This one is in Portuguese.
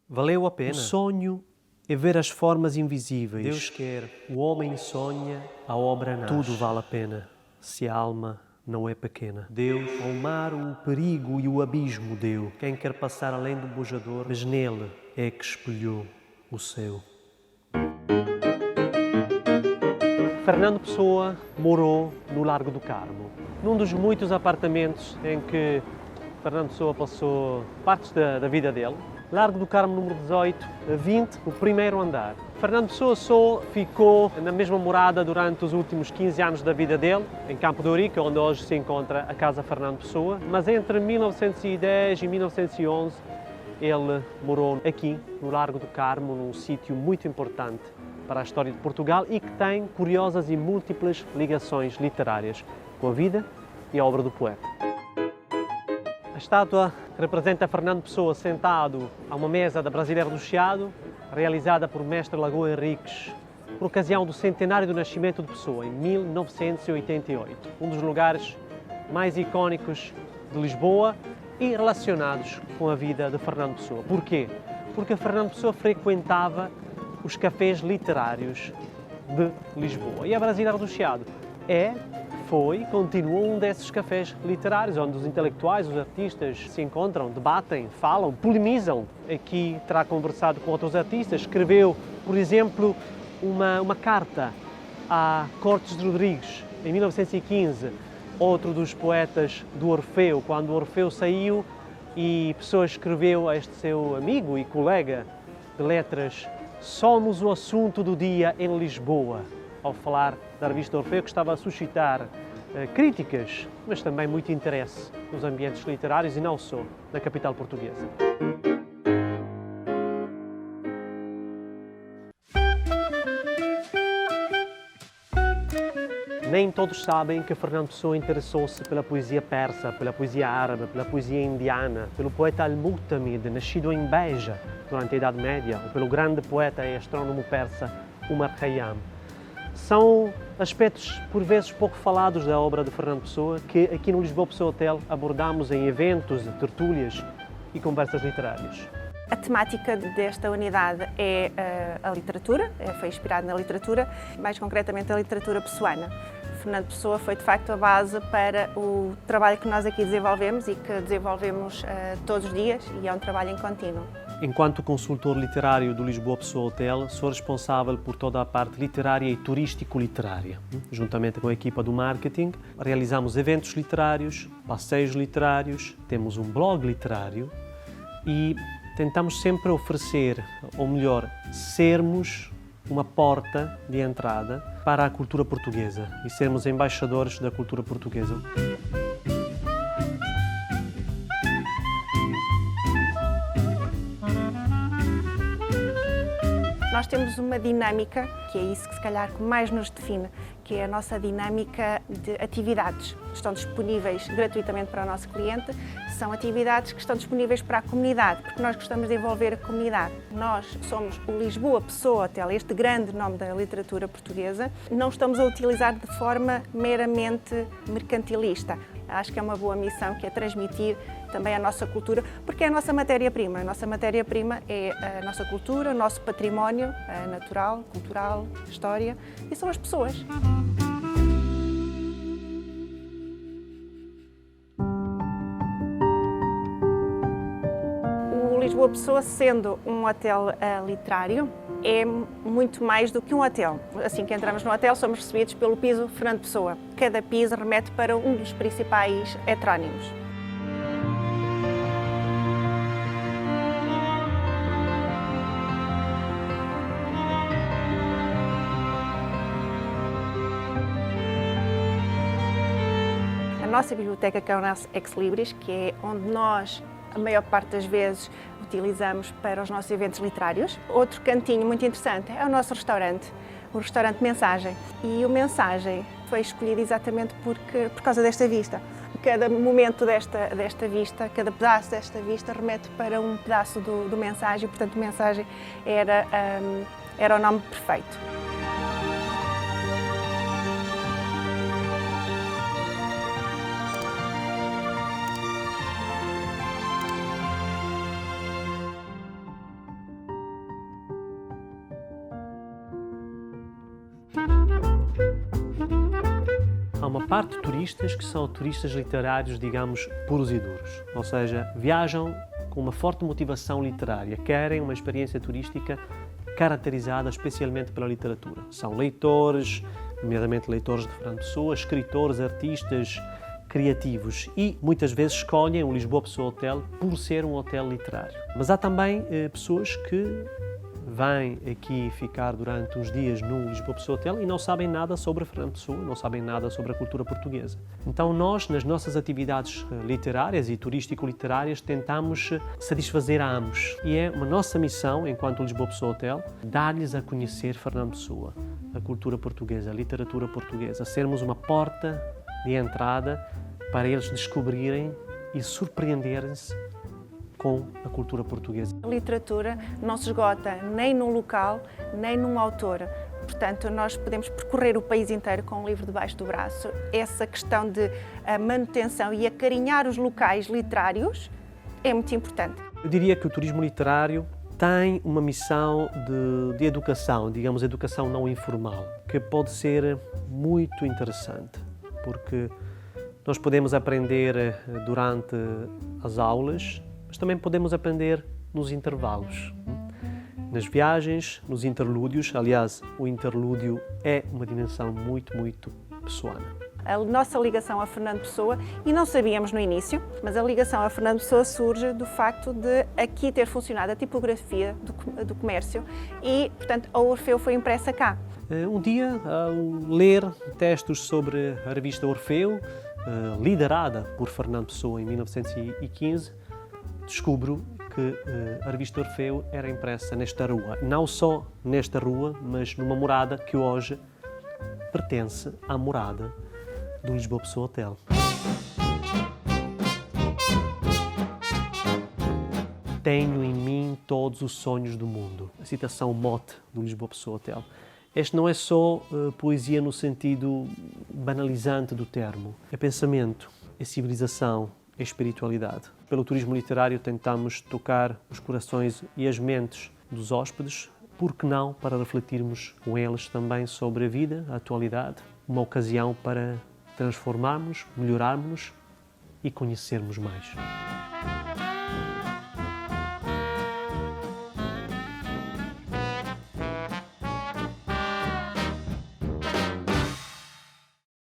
Valeu a pena. O sonho é ver as formas invisíveis. Deus quer, O homem sonha, a obra nasce. tudo vale a pena, se a alma não é pequena. Deus, Ao mar o perigo e o abismo deu, quem quer passar além do bujador, mas nele é que espelhou o céu. Fernando Pessoa morou no Largo do Carmo, num dos muitos apartamentos em que Fernando Pessoa passou partes da vida dele. Largo do Carmo, número 18, 20, o primeiro andar. Fernando Pessoa só ficou na mesma morada durante os últimos 15 anos da vida dele, em Campo de Ourique, onde hoje se encontra a Casa Fernando Pessoa, mas entre 1910 e 1911 ele morou aqui, no Largo do Carmo, num sítio muito importante para a história de Portugal e que tem curiosas e múltiplas ligações literárias com a vida e a obra do poeta. A estátua representa Fernando Pessoa sentado a uma mesa da Brasileira do Chiado, realizada por Mestre Lagoa Henriques, por ocasião do centenário do nascimento de Pessoa, em 1988. Um dos lugares mais icónicos de Lisboa e relacionados com a vida de Fernando Pessoa. Porquê? Porque Fernando Pessoa frequentava os cafés literários de Lisboa. E a Brasileira do Chiado foi e continua um desses cafés literários, onde os intelectuais, os artistas se encontram, debatem, falam, polemizam. Aqui terá conversado com outros artistas, escreveu, por exemplo, uma carta a Cortes de Rodrigues, em 1915, outro dos poetas do Orfeu, quando o Orfeu saiu e Pessoa escreveu a este seu amigo e colega de letras: "Somos o assunto do dia em Lisboa", ao falar da revista Orfeu, que estava a suscitar críticas, mas também muito interesse nos ambientes literários e não só na capital portuguesa. Nem todos sabem que Fernando Pessoa interessou-se pela poesia persa, pela poesia árabe, pela poesia indiana, pelo poeta Al-Mu'tamid, nascido em Beja durante a Idade Média, ou pelo grande poeta e astrônomo persa Umar Khayyam. São aspectos, por vezes, pouco falados da obra de Fernando Pessoa, que aqui no Lisboa Pessoa Hotel abordamos em eventos, tertúlias e conversas literárias. A temática desta unidade é a literatura, foi inspirada na literatura, mais concretamente a literatura pessoana. Fernando Pessoa foi, de facto, a base para o trabalho que nós aqui desenvolvemos e que desenvolvemos todos os dias, e é um trabalho em contínuo. Enquanto consultor literário do Lisboa Pessoa Hotel, sou responsável por toda a parte literária e turístico-literária. Juntamente com a equipa do marketing, realizamos eventos literários, passeios literários, temos um blog literário e tentamos sempre oferecer, ou melhor, sermos uma porta de entrada para a cultura portuguesa e sermos embaixadores da cultura portuguesa. Nós temos uma dinâmica, que é isso que se calhar mais nos define, que é a nossa dinâmica de atividades. Estão disponíveis gratuitamente para o nosso cliente, são atividades que estão disponíveis para a comunidade, porque nós gostamos de envolver a comunidade. Nós somos o Lisboa Pessoa Hotel, este grande nome da literatura portuguesa, não estamos a utilizar de forma meramente mercantilista. Acho que é uma boa missão, que é transmitir também a nossa cultura, porque é a nossa matéria-prima. A nossa matéria-prima é a nossa cultura, o nosso património natural, cultural, história, e são as pessoas. O Lisboa Pessoa, sendo um hotel literário, é muito mais do que um hotel. Assim que entramos no hotel, somos recebidos pelo piso Fernando Pessoa. Cada piso remete para um dos principais heterónimos. A nossa biblioteca, que é o nosso Ex Libris, que é onde nós, a maior parte das vezes, utilizamos para os nossos eventos literários. Outro cantinho muito interessante é o nosso restaurante, o restaurante Mensagem. E o Mensagem foi escolhido exatamente por causa desta vista. Cada momento desta vista, cada pedaço desta vista remete para um pedaço do Mensagem, portanto, Mensagem era o nome perfeito. Há uma parte de turistas que são turistas literários, digamos, puros e duros. Ou seja, viajam com uma forte motivação literária, querem uma experiência turística caracterizada especialmente pela literatura. São leitores, nomeadamente leitores de Fernando Pessoa, escritores, artistas, criativos e muitas vezes escolhem o Lisboa Pessoa Hotel por ser um hotel literário. Mas há também pessoas que vêm aqui ficar durante uns dias no Lisboa Pessoa Hotel e não sabem nada sobre Fernando Pessoa, não sabem nada sobre a cultura portuguesa. Então nós, nas nossas atividades literárias e turístico-literárias, tentamos satisfazer a ambos. E é uma nossa missão, enquanto Lisboa Pessoa Hotel, dar-lhes a conhecer Fernando Pessoa, a cultura portuguesa, a literatura portuguesa, sermos uma porta de entrada para eles descobrirem e surpreenderem-se com a cultura portuguesa. A literatura não se esgota nem num local, nem num autor. Portanto, nós podemos percorrer o país inteiro com um livro debaixo do braço. Essa questão de manutenção e acarinhar os locais literários é muito importante. Eu diria que o turismo literário tem uma missão de educação, digamos, educação não informal, que pode ser muito interessante, porque nós podemos aprender durante as aulas, mas também podemos aprender nos intervalos, nas viagens, nos interlúdios. Aliás, o interlúdio é uma dimensão muito pessoal. A nossa ligação a Fernando Pessoa, e não sabíamos no início, mas a ligação a Fernando Pessoa surge do facto de aqui ter funcionado a tipografia do comércio e, portanto, a Orfeu foi impressa cá. Um dia, ao ler textos sobre a revista Orfeu, liderada por Fernando Pessoa em 1915, descubro que a revista Orfeu era impressa nesta rua. Não só nesta rua, mas numa morada que hoje pertence à morada do Lisboa Pessoa Hotel. Tenho em mim todos os sonhos do mundo. A citação mote do Lisboa Pessoa Hotel. Este não é só poesia no sentido banalizante do termo. É pensamento, é civilização, é espiritualidade. Pelo turismo literário tentamos tocar os corações e as mentes dos hóspedes, por que não para refletirmos com eles também sobre a vida, a atualidade, uma ocasião para transformarmos, melhorarmos e conhecermos mais.